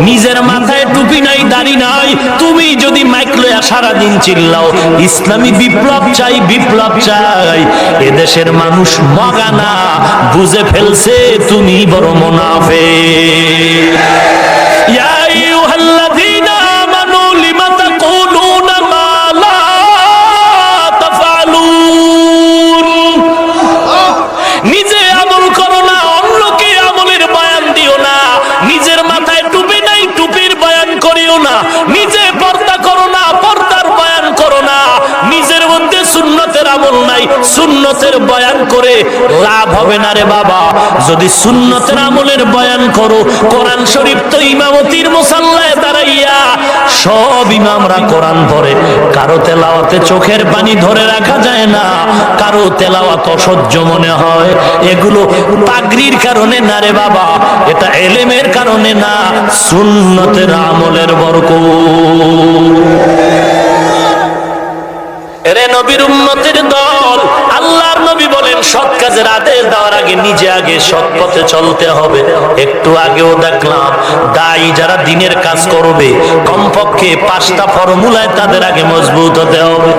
নিজের মাথায় টুপি নাই, দাড়ি নাই, তুমি যদি মাইক লইয়া সারাদিন চিল্লাও ইসলামী বিপ্লব চাই, বিপ্লব চাই, এদেশের মানুষ মগা না, বুঝে ফেলছে তুমি বড় মুনাফিক। ইয়া আইয়ুহাল্লাযীনা আমানু লিমা তাকুলুনা মা লা তাফআলুন। নিজে আমল করো না, অন্যকে আমলের বয়ান দিও না। নিজের মাথায় টুপি নাই, টুপির বয়ান করিও না। নিজে পর্দা করো না, পর্দার বয়ান করো না। নিজের মধ্যে সুন্নতের আমল নাই, সুন্নতের বয়ান করে লাভ হবে না রে বাবা। যদি সুন্নতের আমলের বয়ান করো, কোরআন শরীফ তো ইমামতির মুসাল্লায় দাঁড়াইয়া সব ইমামরা কোরআন পড়ে, কারো তেলাওয়াতে চোখের পানি ধরে রাখা যায় না, কারো তেলাওয়াত অসহ্য মনে হয়। এগুলো পাগড়ির কারণে না রে বাবা, এটা এলেমের কারণে না, সুন্নতের আমলের বরকত। এরে নবীর উম্মতের দল, আল্লাহর নবী বলেন সৎ কাজের আদেশ দেওয়ার আগে নিজে আগে সৎ পথে চলতে হবে। একটু আগেও দেখলাম দায়ী যারা দিনের কাজ করবে কমপক্ষে 5টা ফর্মুলায় তাদের আগে মজবুত হতে হবে।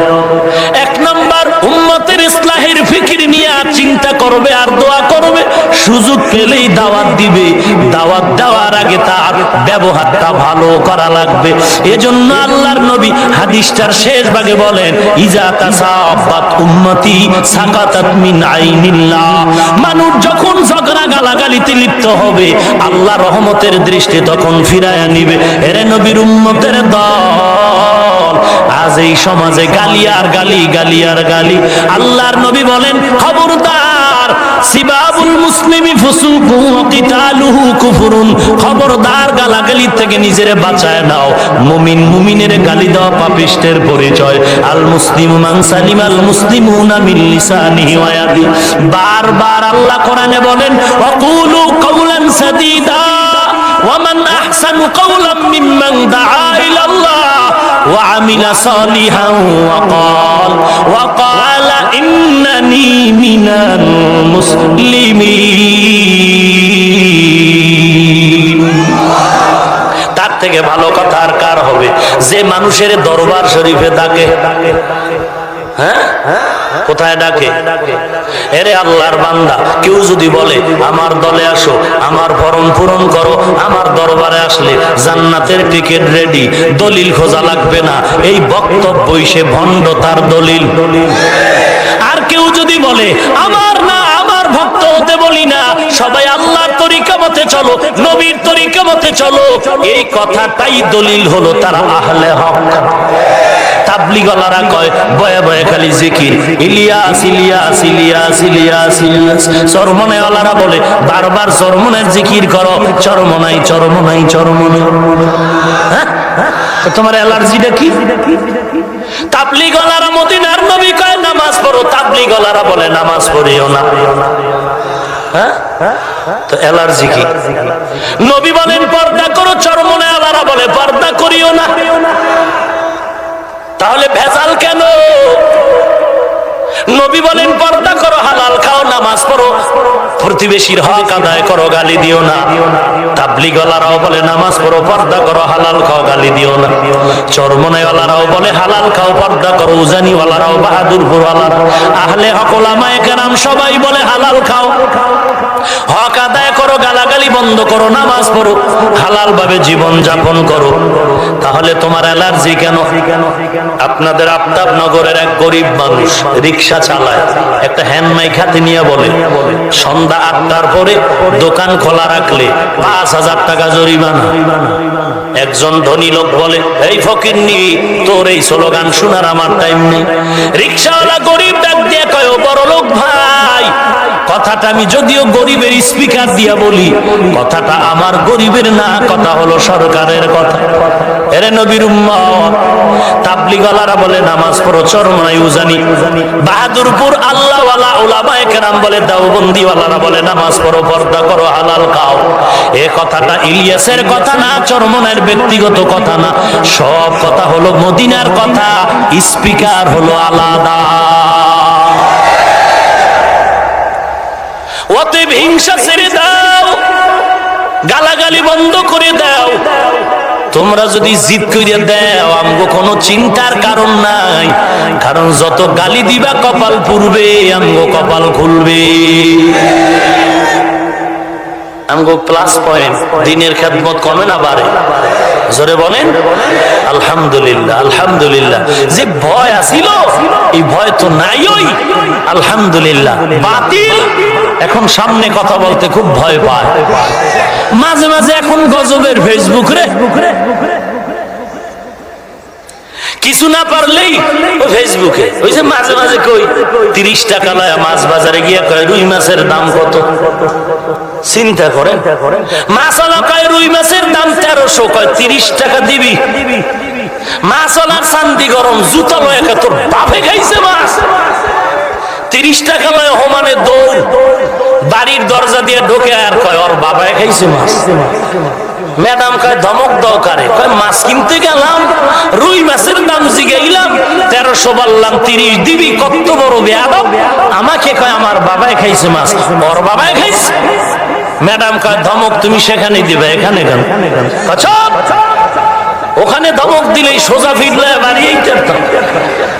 1 নাম্বার, উম্মতের ইসলাহের ফিকির নিয়ে চিন্তা করবে আর দোয়া করবে, সুযোগ পেলেই দাওয়াত দিবে। দাওয়াত দেওয়ার আগে তার ব্যবহারটা ভালো করা লাগবে। এজন্য আল্লাহর নবী হাদিসটার শেষ ভাগে বলেন, ইজা তাসাবাত উম্মতি সাকাতাত মিন আইনিল্লাহ। মানুষ যখন ঝগড়া গালাগালিতে লিপ্ত হবে, আল্লাহ রহমতের দৃষ্টি তখন ফিরায়া নিবে। এরে নবীর উম্মতের দল, আজ এই সমাজে গালি আর গালি, গালি আর গালি। আল্লাহর নবী বলেন, খবরদার, সিবাবুল মুসলিমি ফুসুকুন ওয়া কিতালুহু কুফরুন। খবরদার, গালাগালি থেকে নিজেরে বাঁচায় নাও। মুমিন মুমিনের গালি দেওয়া পাপিষ্টের পরিচয়। আল মুসলিমু মান সালিমাল মুসলিমুনা মিন লিসানিহি ওয়া ইয়াদিহি। বারবার আল্লাহ কোরআনে বলেন, ওয়াকুলু কাওলান সাদীদা ওয়া মান আহসানু কাওলাম মিম্মান দাআ ইলাল্লাহ ওয়া আমিলা সালিহান ওয়া ক্বালা ইন্নানি মিনাল মুসলিমিন। তার থেকে ভালো কথা আর কার হবে? যে মানুষের দরবার শরীফে ডাকে, হ্যাঁ কোথায় ডাকে? এরে আল্লাহর বান্দা, কেউ যদি বলে আমার দলে আসো, আমার ফরম পূরণ করো, আমার দরবারে আসলে জান্নাতের টিকিট রেডি, দলিল খোঁজা লাগবে না, এই বক্তব্যই সে ভণ্ড, তার দলিল। আর কেউ যদি বলে আমার না, আমার ভক্ত হতে বলি না, সবাই আল্লাহর তরিকা মতে চলো, নবীর তরিকা মতে চলো, এই কথাটাই দলিল হলো তারা আহলে হক। তাবলীগওয়ালারা কয় বয়ে বয়ে খালি জিকির, ইলিয়াস ইলিয়াস ইলিয়াস ইলিয়াস ইলিয়াস। চরমনাইওয়ালারা বলে বারবার চরমনের জিকির করো, চরমনাই চরমনাই চরমনাই। হ্যাঁ, তোমার অ্যালার্জিটা কি? তাবলীগওয়ালারা মদিনার নবী কয় নামাজ পড়ো, তাবলীগওয়ালারা বলে নামাজ পড়িও না। হ্যাঁ, তো অ্যালার্জি কি? নবী বলেন পর্দা করো, চরমনাইওয়ালারা বলে পর্দা করিও না। তাহলে ভেজাল কেন? নবী বলেন পর্দা করো, হালাল খাও, নামাজ পড়ো, প্রতিবেশীর হক আদায় করো, গালি দিও না। তাবলীগওয়ালারাও বলে নামাজ পড়ো, পর্দা করো, হালাল খাও, গালি দিও না। চরমনাইওয়ালারাও বলে হালাল খাও, পর্দা করো, উজানিওয়ালারাও, বাহাদুরপুরওয়ালারা, আহলে হক ওলামায়ে কেরাম সবাই বলে হালাল খাও, হক আদায় করো, গালাগালি বন্ধ করো, নামাজ পড়ো, হালাল ভাবে জীবন যাপন করো। তাহলে তোমার অ্যালার্জি কেন? আপনাদের আফতাবনগরের এক গরিব মানুষ রিকশা চালায়, একটা হ্যান্ড মাইক হাতে নিয়ে বলে সন্ধ্যা 8টার পরে দোকান খোলা রাখলে 5000 টাকা জরিমানা। একজন ধনী লোক বলে, এই ফকিন্নি, তোর এই স্লোগান শোনার আমার টাইম নেই। রিকশাওয়ালা গরিব ডাক দিয়ে কয়, ও বড় লোক ভাই, কথাটা আমি যদিও গরিবের স্পিকার দিয়া বলি, কথাটা আমার গরিবের না, কথা হলো সরকারের কথা। এরে নবীর উম্মত, তাবলীগওয়ালারা বলে নামাজ পড়ো, চরমনাই উজানি, বাহাদুরপুর আল্লাহওয়ালা উলামায়ে কেরাম বলে, দেওবন্দিওয়ালারা বলে নামাজ পড়ো, পর্দা করো, হালাল খাও। এ কথাটা ইলিয়াসের কথা না, চরমনাইয়ের ব্যক্তিগত কথা না, সব কথা হলো মদিনার কথা, স্পিকার হলো আলাদা। অতএব হিংসা ছেড়ে দাও, গালাগালি বন্ধ করে দাও, তোমরা যদি জিদ কইরা দাও আমগো কোনো চিন্তার কারণ নাই, কারণ যত গালি দিবা কপাল পুরবে, আমগো কপাল খুলবে। আমগো প্লাস পয়েন্ট, দিনের খেদমত কমে না বাড়ে? জোরে বলেন আলহামদুলিল্লাহ। আলহামদুলিল্লাহ। যে ভয় আছিল এই ভয় তো নাই, ওই আলহামদুলিল্লাহ। বাতিল এখন সামনে কথা বলতে খুব ভয় পায়। মাঝে মাঝে এখন গজবের ফেসবুক রে, কিছু না পারলেই ফেসবুকে ওই যে মাঝে মাঝে কই 30 টাকা লয় মাছ বাজারে গিয়া কয় রুই মাছের দাম কত, চিন্তা করেন। মাছওয়ালা কয় রুই মাছের দাম 1300, কয় 30 টাকা দিবি। মাছওয়ালার চান্দি গরম, জুতা লয় তোর বাপে খাইছে মাছ। 30 টাকা লয় হোমানে দৌড়, বাড়ির দরজা দিয়ে ঢোকে আর কয় ওর বাবায় খাইছে মাছ। ম্যাডাম কয় ধমক দাও কারে, কয় মাছ কিনতে গেলাম রুই মাছের দাম জিগাইলাম 1300 বললাম 30 দিবি, কত বড় বেয়াদব। আমাকে কয় আমার বাবায় খাইছে মাছ, ওর বাবায় খাইছে। ম্যাডাম কয় ধমক তুমি সেখানে দিবে, এখানে কেন? ওখানে ধমক দিলেই সোজা ফিরলে বাড়িয়েই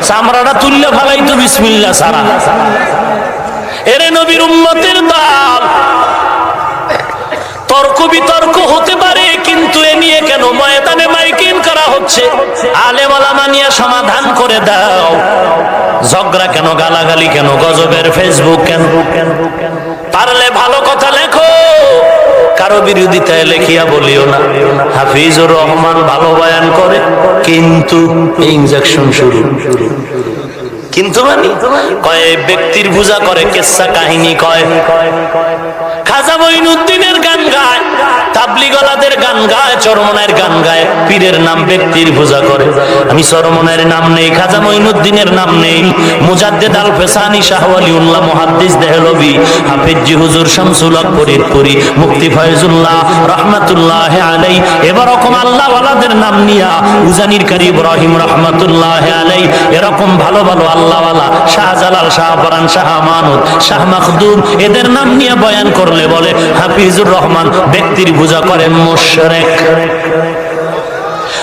চামড়াটা তুললে ফালাই তো বিসমিল্লাহ সারা। এরে নবীর উম্মতের দল, তর্ক বিতর্ক হতে পারে, কিন্তু এ নিয়ে কেন ময়দানে মাইকিং করা হচ্ছে? আলেম ওলামা নিয়ে সমাধান করে দাও। ঝগড়া কেন, গালাগালি কেন, গজবের ফেসবুক কেন? পারলে ভালো কথা লেখো, কারো বিরোধিতায় লেখিয়া বলিও না। হাফিজুর রহমান ভালো বয়ান করে, কিন্তু ইনজেকশন শুরু। কিন্তু মানে কয় ব্যক্তির পূজা করে, কেসা কাহিনী কয়। খাজা মঈনুদ্দিনের গান গায়, তাবলিগলাদের গান গায়, চরমনায়ের গান গায়, পীরের নাম ব্যক্তির পূজা করে। আমি চরমনায়ের নাম নেই, খাজা মঈনুদ্দিনের নাম নেই। মুজাদ্দিদ আল ফেসানি, শাহ ওয়ালিউল্লাহ, মুহাদ্দিস দেহলভী, হাফিজ জি হুজুর শামসুল হক ফরিদপুরি, মুফতি ফয়জুল্লাহ রাহমাতুল্লাহ আলাইহি, এরকম আল্লাহ ওয়ালাদের নাম নিয়া, উজানির কারি ইব্রাহিম রাহমাতুল্লাহ আলাইহি, এরকম ভালো ভালো আল্লাহওয়ালা, শাহজালাল, শাহ পরান, শাহ আমানত, শাহ মাখদুম, এদের নাম নিয়ে বয়ান করলে বলে হাফিজুর রহমান ব্যক্তির পূজা করেন, মুশরিক।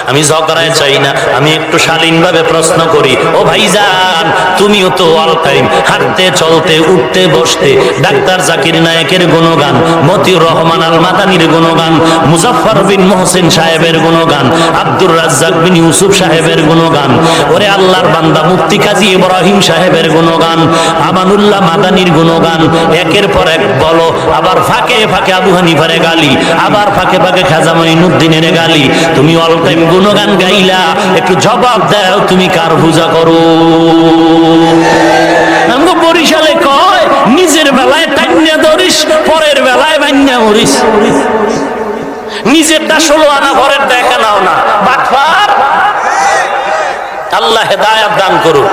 আমি ঝগড়ায় চাই না, আমি একটু শালীন ভাবে প্রশ্ন করি, ও ভাইজান তুমিও তো অল টাইম হাঁটতে চলতে উঠতে বসতে ডাক্তার জাকির নায়েকের গুণগান, মতিউর রহমান আল মাদানির গুণগান, মুজাফফর বিন মোহসিন সাহেবের গুণগান, আব্দুর রাজ্জাক বিন ইউসুফ সাহেবের গুণগান, ওরে আল্লাহর বান্দা মুফতি কাজী ইব্রাহিম সাহেবের গুণগান, আমানুল্লাহ মাদানির গুণগান, একের পর এক বলো। আবার ফাঁকে ফাঁকে আবু হানিফার গালি, আবার ফাঁকে ফাঁকে খাজা মঈনুদ্দিনের গালি। তুমি অল টাইম গুণগান গাইলা, একটু জবাব দাও তুমি কার পূজা করো? আমগো বরিশালে কয় নিজের বেলায় টাইনা ধরিস, পরের বেলায় বান্না মরিস। নিজেরটা 16 আনা, পরের দেখা নাও না, বাটপার। আল্লাহ হেদায়েত দান করুক।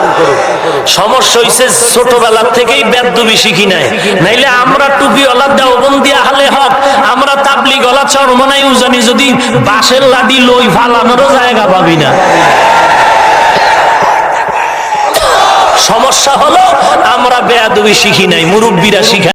সমস্যা হইছে ছোটবেলা থেকেই বেদবি শিখি নাই, নাইলে আমরা টুপিওয়ালা দেওবন্দি আহলে হক, আমরা তাবলিগওয়ালা চরমনাই উজানি যদি বাঁশের লাঠি লই ফালানোরও জায়গা পাবি না। সমস্যা হলো আমরা বেয়াদবি শিখি নাই, মুরব্বীরা শিখা